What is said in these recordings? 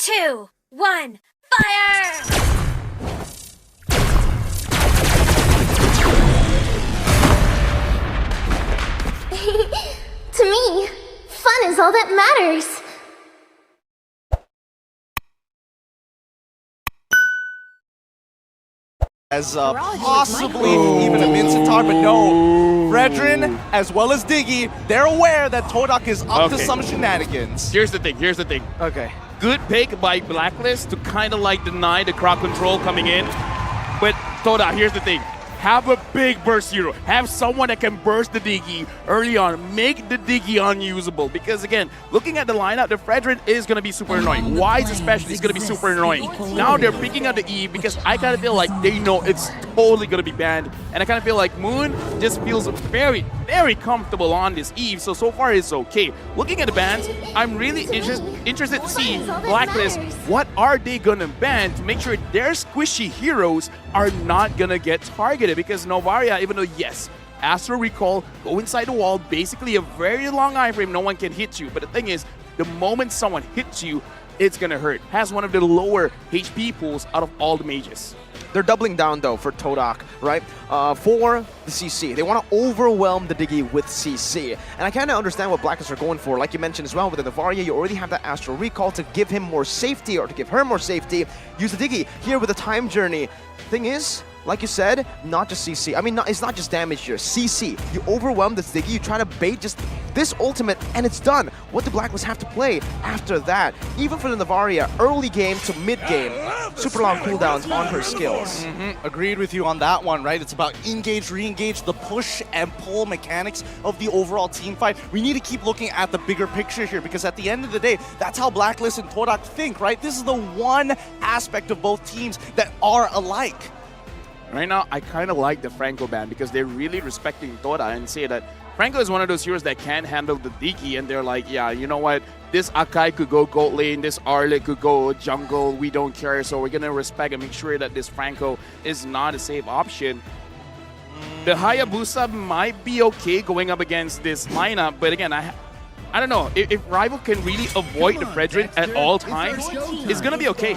2, 1, fire! To me, fun is all that matters. As possibly even a Mincetar, but no. Fredrin, as well as Diggy, they're aware that Todak is up to some shenanigans. Here's the thing. Okay. Good pick by Blacklist to kind of like deny the crowd control coming in. But Todak, here's the thing. Have a big burst hero. Have someone that can burst the Diggy early on. Make the Diggy unusable. Because again, looking at the lineup, the Fredrin is going to be super annoying. Wise especially is going to be super annoying. Now they're picking up the Eve because I kind of feel like they know it's totally going to be banned. And I kind of feel like Moon just feels very, very comfortable on this Eve. So far it's okay. Looking at the bans, I'm really interested to see Blacklist. What are they going to ban to make sure their squishy heroes are not going to get targeted? Because Novaria, even though, yes, Astro Recall, go inside the wall, basically a very long iframe, no one can hit you. But the thing is, the moment someone hits you, it's going to hurt. Has one of the lower HP pools out of all the mages. They're doubling down, though, for Todak, right? For the CC. They want to overwhelm the Diggy with CC. And I kind of understand what Blacklist are going for. Like you mentioned as well, with the Novaria, you already have that Astral Recall to give him more safety, or to give her more safety. Use the Diggy here with the Time Journey. Thing is, like you said, not just CC. I mean, it's not just damage here. CC. You overwhelm this Diggy, you try to bait just this ultimate, and it's done. What do Blacklist have to play after that? Even for the Novaria, early game to mid game, super long cooldowns on her skills. Agreed with you on that one, right? It's about engage, re-engage, the push and pull mechanics of the overall team fight. We need to keep looking at the bigger picture here, because at the end of the day, that's how Blacklist and Todak think, right? This is the one aspect of both teams that are alike. Right now, I kind of like the Franco ban because they're really respecting Toda and say that Franco is one of those heroes that can handle the Diggy, and they're like, yeah, you know what? This Akai could go gold lane, this Arlet could go jungle, we don't care, so we're going to respect and make sure that this Franco is not a safe option. The Hayabusa might be okay going up against this lineup, but again, I don't know. If Rival can really avoid the Fredrin at all times, it's going to be okay.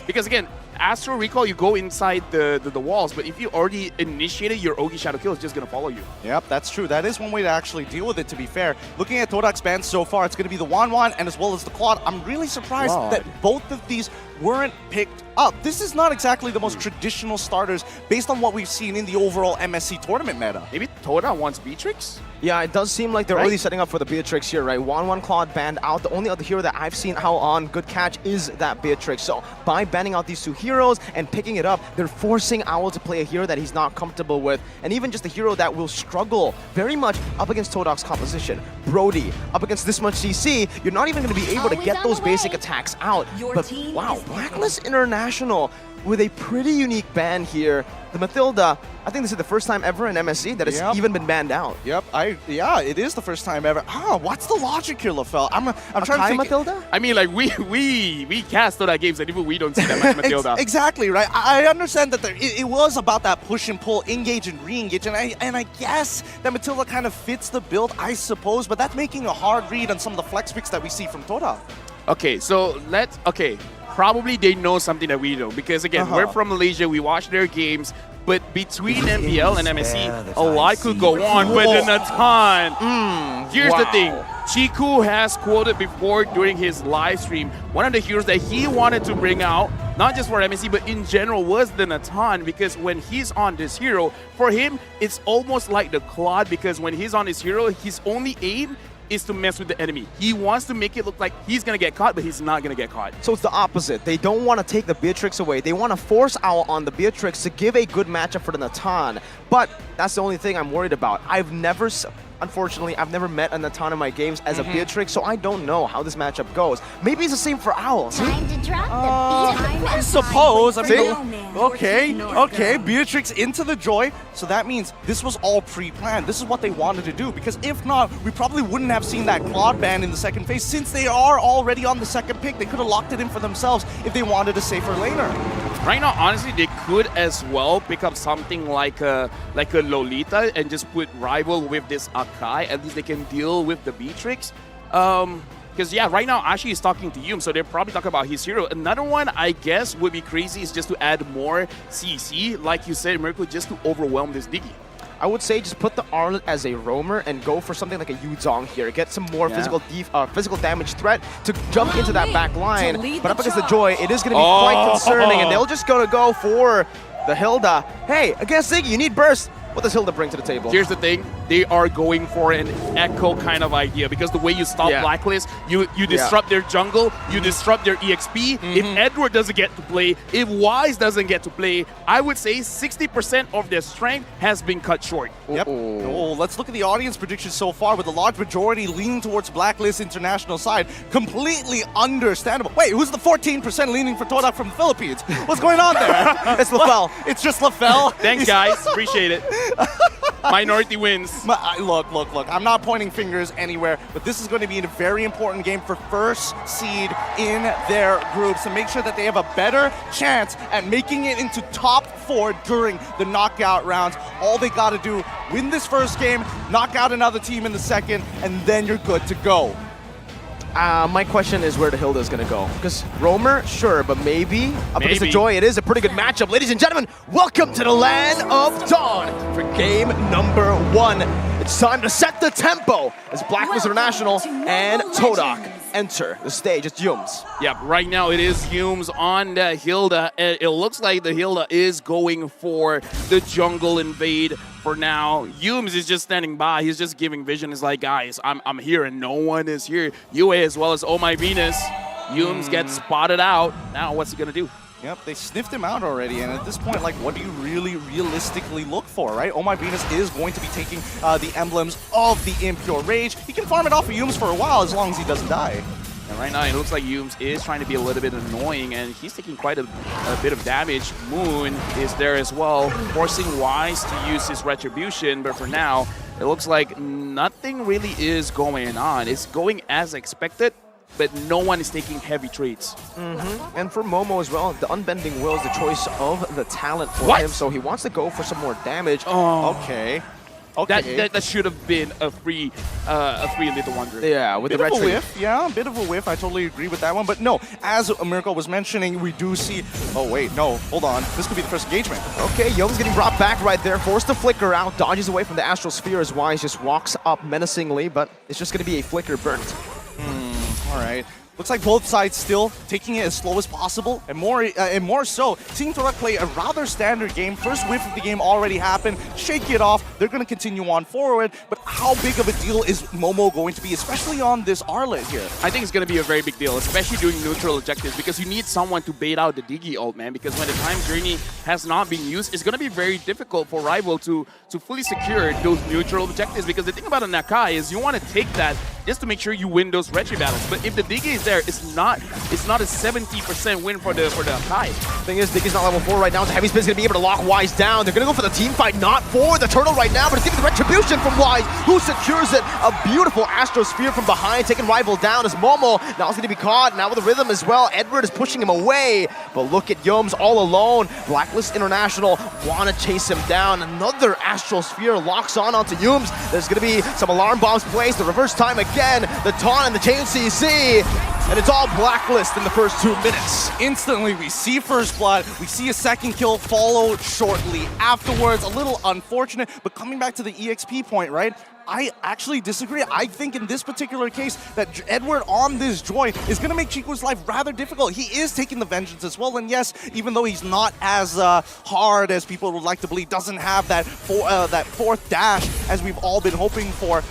Because again, Astro Recall, you go inside the walls, but if you already initiated your Ogi Shadow Kill, it's just going to follow you. Yep, that's true. That is one way to actually deal with it, to be fair. Looking at Todak's bans so far, it's going to be the Wan and as well as the Claude. I'm really surprised that both of these weren't picked up. This is not exactly the most traditional starters based on what we've seen in the overall MSC tournament meta. Maybe Toda wants Beatrix? Yeah, it does seem like they're already setting up for the Beatrix here, right? Wan Claude banned out. The only other hero that I've seen out on good catch is that Beatrix. So by banning out these two heroes and picking it up, they're forcing Owl to play a hero that he's not comfortable with, and even just a hero that will struggle very much up against Todak's composition. Brody, up against this much CC, you're not even going to be able to get those basic attacks out. But wow, Blacklist International with a pretty unique ban here. The Mathilda, I think this is the first time ever in MSC that it's even been banned out. Yep, yeah, it is the first time ever. What's the logic here, LaFell? I'm trying to think. Mathilda? I mean, like, we cast Toda games and even we don't see that much Mathilda. Exactly, right? I understand that it was about that push and pull, engage and re-engage, and I guess that Mathilda kind of fits the build, I suppose, but that's making a hard read on some of the flex picks that we see from Toda. Okay, so probably they know something that we don't, because again, we're from Malaysia, we watch their games, but between MPL and MSC, a lot could go on, but then a ton. Here's the thing, Chiku has quoted before during his live stream, one of the heroes that he wanted to bring out, not just for MSC, but in general, was the Natan, because when he's on this hero, for him, it's almost like the Claude, because when he's on this hero, his only aim is to mess with the enemy. He wants to make it look like he's going to get caught, but he's not going to get caught. So it's the opposite. They don't want to take the Beatrix away. They want to force Owl on the Beatrix to give a good matchup for the Natan. But that's the only thing I'm worried about. Unfortunately, I've never met a Natan in my games as a Beatrix, so I don't know how this matchup goes. Maybe it's the same for Owl. Time to drop the beat. I suppose. I mean, okay, Beatrix into the Joy, so that means this was all pre-planned. This is what they wanted to do, because if not, we probably wouldn't have seen that Claude ban in the second phase. Since they are already on the second pick, they could have locked it in for themselves if they wanted a safer laner. Right now, honestly, they could as well pick up something like a Lolita and just put Rival with this Akai. At least they can deal with the Beatrix. Because, yeah, right now, Ashi is talking to Yum, so they're probably talking about his hero. Another one, I guess, would be crazy is just to add more CC, like you said, Miracle, just to overwhelm this Diggy. I would say just put the Arlet as a roamer and go for something like a Yuzong here. Get some more physical damage threat to jump into that back line. But up against the Joy, it is going to be quite concerning, and they'll just go for the Hilda. Hey, against Ziggy, you need burst. What does Hilda bring to the table? Here's the thing. They are going for an echo kind of idea because the way you stop Blacklist, you disrupt their jungle, you disrupt their EXP. If Edward doesn't get to play, if Wise doesn't get to play, I would say 60% of their strength has been cut short. Yep. Oh, let's look at the audience predictions so far with a large majority leaning towards Blacklist International side. Completely understandable. Wait, who's the 14% leaning for Todak from the Philippines? What's going on there? It's LaFell. It's just LaFell. Thanks, guys. Appreciate it. Minority wins. Look. I'm not pointing fingers anywhere, but this is going to be a very important game for first seed in their groups to make sure that they have a better chance at making it into top 4 during the knockout rounds. All they got to do, win this first game, knock out another team in the second, and then you're good to go. My question is where the Hilda is going to go. Because Roamer, sure, but maybe up against the Joy, it is a pretty good matchup. Ladies and gentlemen, welcome to the Land of Dawn for game number 1. It's time to set the tempo as Blacklist International and Todak enter the stage. It's Yums. Yep, right now it is Yums on the Hilda. It looks like the Hilda is going for the jungle invade for now. Yums is just standing by. He's just giving vision. He's like, guys, I'm here and no one is here. UA as well as Oh My Venus. Yums gets spotted out. Now what's he gonna do? Yep, they sniffed him out already, and at this point, like, what do you really realistically look for, right? Oh My Venus is going to be taking the emblems of the Impure Rage. He can farm it off of Yums for a while as long as he doesn't die. And right now, it looks like Yums is trying to be a little bit annoying, and he's taking quite a bit of damage. Moon is there as well, forcing Wise to use his Retribution, but for now, it looks like nothing really is going on. It's going as expected, but no one is taking heavy trades. And for Momo as well, the Unbending Will is the choice of the talent for him, so he wants to go for some more damage. Okay. That should have been a free Little Wonder. Yeah, with bit the of a retro. whiff. Yeah, a bit of a whiff. I totally agree with that one. But no, as Miracle was mentioning, we do see... Oh, wait, no. Hold on. This could be the first engagement. Okay, Yum's getting brought back right there, forced to flicker out, dodges away from the Astral Sphere as Wise just walks up menacingly, but it's just going to be a flicker burnt. All right. Looks like both sides still taking it as slow as possible, and more so, seeing Todak play a rather standard game. First whiff of the game already happened. Shake it off. They're going to continue on forward, but how big of a deal is Momo going to be, especially on this Arlet here? I think it's going to be a very big deal, especially doing neutral objectives, because you need someone to bait out the Diggy ult, man, because when the Time Journey has not been used, it's going to be very difficult for Rival to fully secure those neutral objectives, because the thing about a Nakai is you want to take that just to make sure you win those retry battles. But if the Diggy is there, it's not a 70% win for the Nakai. Thing is, Diggy's not level 4 right now, so Heavy Spin's going to be able to lock Wise down. They're going to go for the team fight, not for the turtle right now, but it's giving the Retribution from Wise, who secures it. A beautiful Astro Sphere from behind, taking Rival down as Momo now is going to be caught, now with the rhythm as well. Edward is pushing him away, but look at Yums all alone. Blacklist International want to chase him down. Another Astral Sphere locks onto Yums. There's going to be some alarm bombs placed, the reverse time again, the taunt and the chain CC, and it's all Blacklist in the first 2 minutes. Instantly, we see first blood, we see a second kill followed shortly afterwards. A little unfortunate, but coming back to the EXP point, right? I actually disagree. I think in this particular case that Edward on this Joy is going to make Chico's life rather difficult. He is taking the Vengeance as well, and yes, even though he's not as hard as people would like to believe, doesn't have that fourth dash as we've all been hoping for,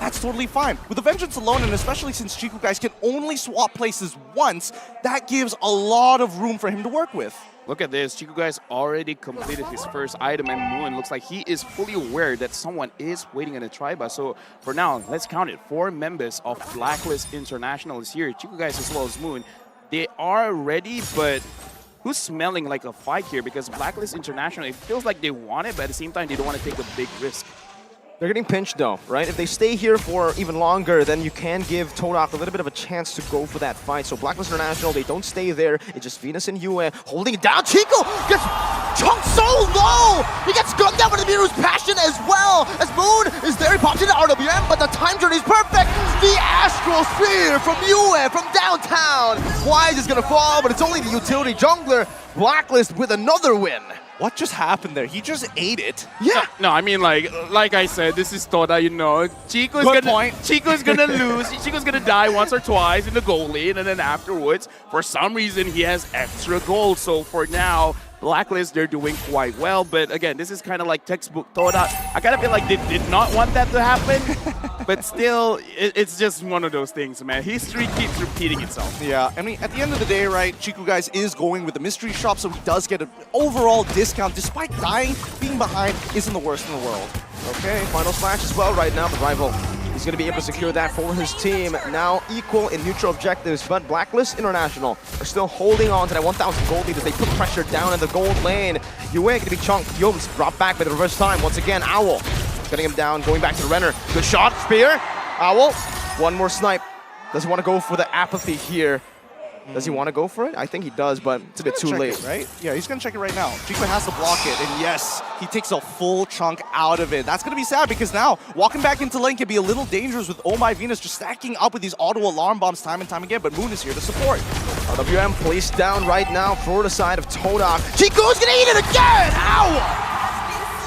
that's totally fine. With the Vengeance alone, and especially since Chico guys can only swap places once, that gives a lot of room for him to work with. Look at this. Chico guys already completed his first item, and Moon looks like he is fully aware that someone is waiting in a tribe. So for now, let's count it. 4 members of Blacklist International is here. Chico guys as well as Moon. They are ready, but who's smelling like a fight here? Because Blacklist International, it feels like they want it, but at the same time, they don't want to take a big risk. They're getting pinched though, right? If they stay here for even longer, then you can give Todak a little bit of a chance to go for that fight. So Blacklist International, they don't stay there. It's just Venus and Yue holding it down. Chico gets chunked so low! He gets gunned down with the Miru's passion as well. As Moon is there, he pops into RWM, but the time journey is perfect. The Astral Sphere from Yue, from downtown. Wise is gonna fall, but it's only the utility jungler. Blacklist with another win. What just happened there? He just ate it. Yeah. No, I mean like I said, this is Toda, you know. Chico's gonna lose. Chico's gonna die once or twice in the goal lane, and then afterwards, for some reason, he has extra gold. So for now, Blacklist, they're doing quite well. But again, this is kind of like textbook Toda. I kind of feel like they did not want that to happen. But still, it's just one of those things, man. History keeps repeating itself. Yeah, I mean, at the end of the day, right, Chico, guys, is going with the mystery shop, so he does get an overall discount. Despite dying, being behind isn't the worst in the world. Okay, final smash as well right now, but Rival, he's going to be able to secure that for his team. Now equal in neutral objectives, but Blacklist International are still holding on to that 1,000 gold lead as they put pressure down in the gold lane. Yue going to be chunked. Yoms drop back by the reverse time. Once again, Owl cutting him down, going back to the Renner. Good shot, Spear. Owl, one more snipe. Doesn't want to go for the apathy here. Does he want to go for it? I think he does, but it's a bit too late. Right? Yeah, he's going to check it right now. Chico has to block it, and yes, he takes a full chunk out of it. That's going to be sad because now walking back into lane can be a little dangerous with Oh My Venus just stacking up with these auto alarm bombs time and time again, but Moon is here to support. RWM placed down right now for the side of Todak. Chico's going to eat it again! Ow!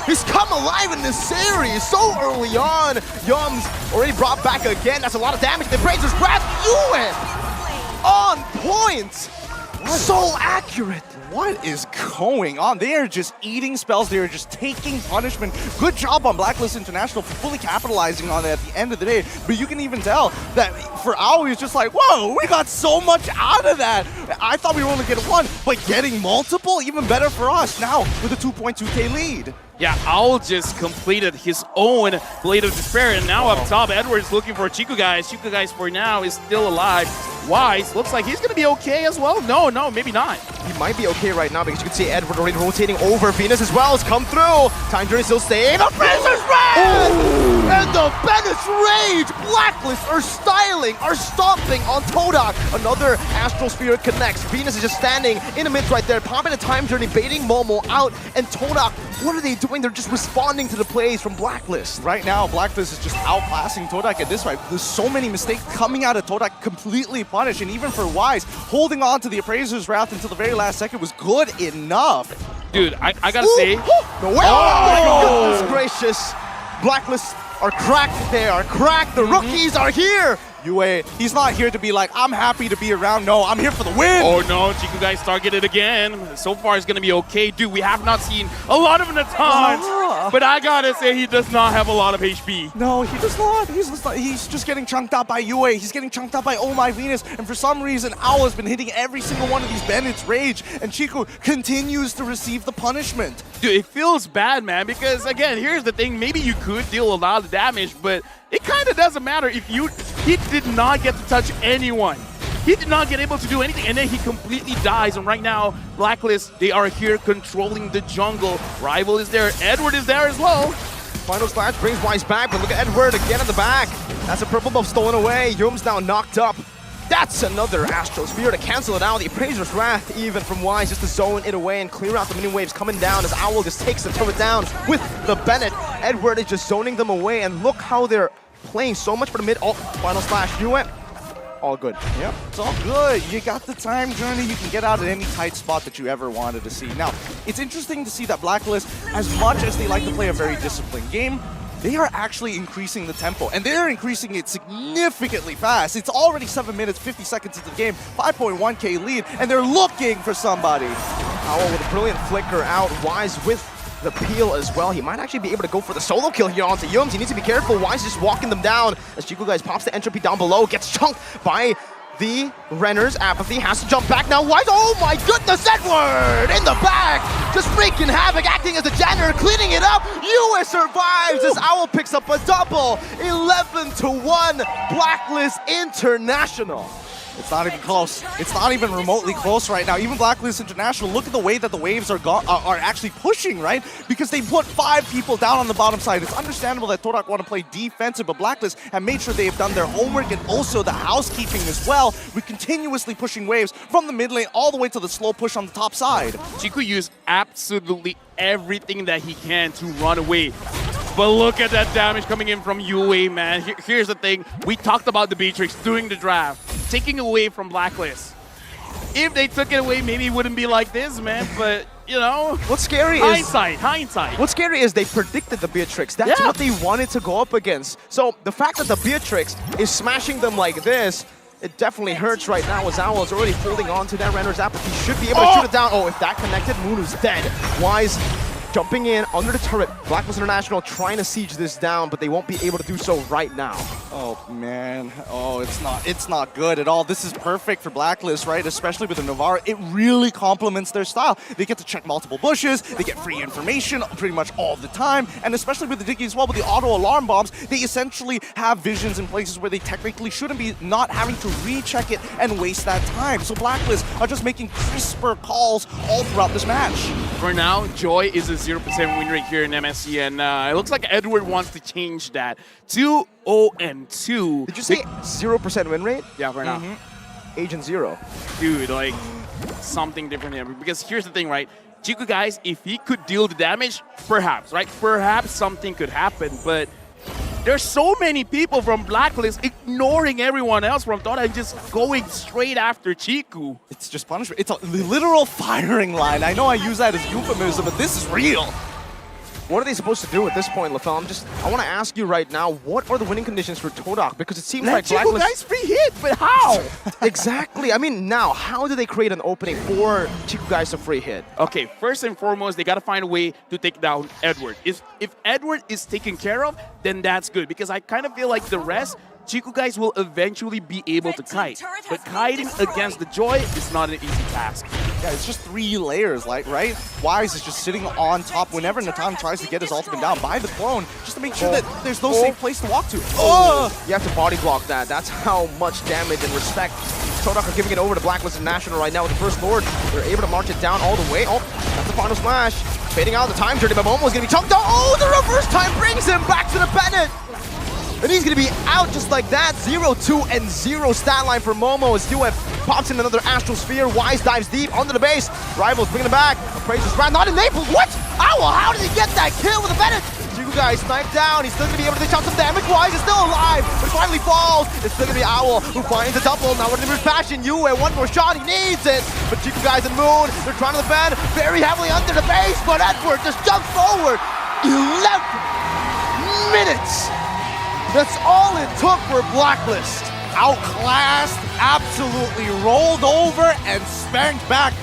He's come alive in this series so early on. Yums already brought back again. That's a lot of damage. The Brazer's Wrath. Yue! On point! So accurate! What is going on? They are just eating spells. They are just taking punishment. Good job on Blacklist International for fully capitalizing on it at the end of the day. But you can even tell that for Aoi, it's just like, whoa, we got so much out of that. I thought we were only getting one, but getting multiple, even better for us now with a 2.2K lead. Yeah, Owl just completed his own Blade of Despair, and now up top, Edward's looking for Chico Guys. Chico Guys for now is still alive. Wise looks like he's going to be okay as well. No, maybe not. He might be okay right now because you can see Edward already rotating over. Venus as well has come through. Time Journey still staying. The Brazer's Wrath! And the Venice Rage! Blacklist are styling, are stomping on Todak. Another Astral Sphere connects. Venus is just standing in the midst right there, popping a Time Journey, baiting Momo out. And Todak, what are they doing? They're just responding to the plays from Blacklist. Right now, Blacklist is just outclassing Todak at this right. There's so many mistakes coming out of Todak, completely punished. And even for Wise, holding on to the Appraiser's Wrath until the very last second was good enough. Dude, I gotta say... No way! Oh, goodness gracious. Blacklist are cracked. They are cracked. The rookies are here. Yue, he's not here to be like, I'm happy to be around. No, I'm here for the win. Oh no, Chico Guys targeted again. So far it's gonna be okay. Dude, we have not seen a lot of Natans, but I gotta say he does not have a lot of HP. No, he does not. He's just getting chunked out by Yue. He's getting chunked out by Oh My Venus. And for some reason, Owl has been hitting every single one of these bandits' rage. And Chico continues to receive the punishment. Dude, it feels bad, man, because again, here's the thing. Maybe you could deal a lot of damage, but it kind of doesn't matter if he did not get to touch anyone. He did not get able to do anything, and then he completely dies. And right now, Blacklist, they are here controlling the jungle. Rival is there. Edward is there as well. Final splash brings Wise back, but look at Edward again in the back. That's a purple buff stolen away. Yum's now knocked up. That's another Astral Sphere to cancel it out. The Appraiser's Wrath even from Wise just to zone it away and clear out the mini waves coming down as Owl just takes the turret down with the Bennett. Edward is just zoning them away, and look how they're playing so much for the mid. Oh, final slash. You went. All good. Yep, it's all good. You got the time journey. You can get out at any tight spot that you ever wanted to see. Now, it's interesting to see that Blacklist, as much as they like to play a very disciplined game, they are actually increasing the tempo, and they're increasing it significantly fast. It's already 7 minutes, 50 seconds into the game, 5.1K lead, and they're looking for somebody. Owl with a brilliant flicker out. Wise with the peel as well. He might actually be able to go for the solo kill here onto Yums. He needs to be careful. Wise just walking them down as Chico Guys pops the entropy down below, gets chunked by the Renner's apathy, has to jump back now. Wise, oh my goodness, Edward in the back, just wreaking havoc, acting as a janitor, cleaning it up. Yue survives as Owl picks up a double. 11-1, Blacklist International. It's not even close. It's not even remotely close right now. Even Blacklist International, look at the way that the waves are actually pushing, right? Because they put 5 people down on the bottom side. It's understandable that Todak want to play defensive, but Blacklist have made sure they have done their homework and also the housekeeping as well. We're continuously pushing waves from the mid lane all the way to the slow push on the top side. Chiku used absolutely everything that he can to run away. But look at that damage coming in from UA, man. Here's the thing. We talked about the Beatrix doing the draft, taking away from Blacklist. If they took it away, maybe it wouldn't be like this, man. But, you know, what's scary hindsight. What's scary is they predicted the Beatrix. That's what they wanted to go up against. So the fact that the Beatrix is smashing them like this, it definitely hurts right now as Owl is already holding on to that Renner's apple. He should be able to shoot it down. Oh, if that connected, Munu's dead. Wise jumping in under the turret. Blacklist International trying to siege this down, but they won't be able to do so right now. Oh man, it's not good at all. This is perfect for Blacklist, right? Especially with the Navarre. It really complements their style. They get to check multiple bushes, they get free information pretty much all the time, and especially with the Diggy as well, with the auto alarm bombs, they essentially have visions in places where they technically shouldn't be, not having to recheck it and waste that time. So Blacklist are just making crisper calls all throughout this match. For now, Joy is a 0% win rate here in MSC, and it looks like Edward wants to change that to 0-2. Did you say 0% win rate? Yeah, for now. Agent 0. Dude, like, something different here. Because here's the thing, right? Chiku, guys, if he could deal the damage, perhaps, right? Perhaps something could happen, but there's so many people from Blacklist ignoring everyone else from Todak and just going straight after Chiku. It's just punishment. It's a literal firing line. I know I use that as euphemism, but this is real. What are they supposed to do at this point, LaFell? I want to ask you right now, what are the winning conditions for Todak? Because it seems like Chiku Blacklist... guys free hit, but how? Exactly. I mean, now, how do they create an opening for Chiku guys to free hit? Okay, first and foremost, they got to find a way to take down Edward. If Edward is taken care of, then that's good. Because I kind of feel like the rest, Chiku guys will eventually be able to kite. But kiting against the Joy is not an easy task. Yeah, it's just 3 layers, like, right? Wise is just sitting on top whenever Natan tries to get his ultimate down by the clone, just to make sure that there's no safe place to walk to. You have to body block that. That's how much damage and respect Todak are giving it over to Blacklist International right now with the First Lord. They're able to march it down all the way. Oh, that's the final smash. Fading out the time journey, but Momo's going to be chunked out. Oh, the reverse time brings him back to the Bennett. And he's going to be out just like that. 0-2 and 0 stat line for Momo as Duet pops in another Astral Sphere. Wise dives deep under the base. Rivals bringing it back. Appraiser's round, not in Naples. What? Owl, how did he get that kill with a Bennett? Chiku guys sniped down. He's still going to be able to dish out some damage. Wise is still alive, but finally falls. It's still going to be Owl who finds a double. Now with the reverse passion, Yue, one more shot. He needs it. But Chiku guys and Moon, they're trying to defend very heavily under the base, but Edward just jumps forward. 11 minutes. That's all it took for Blacklist. Outclassed, absolutely rolled over and spanked back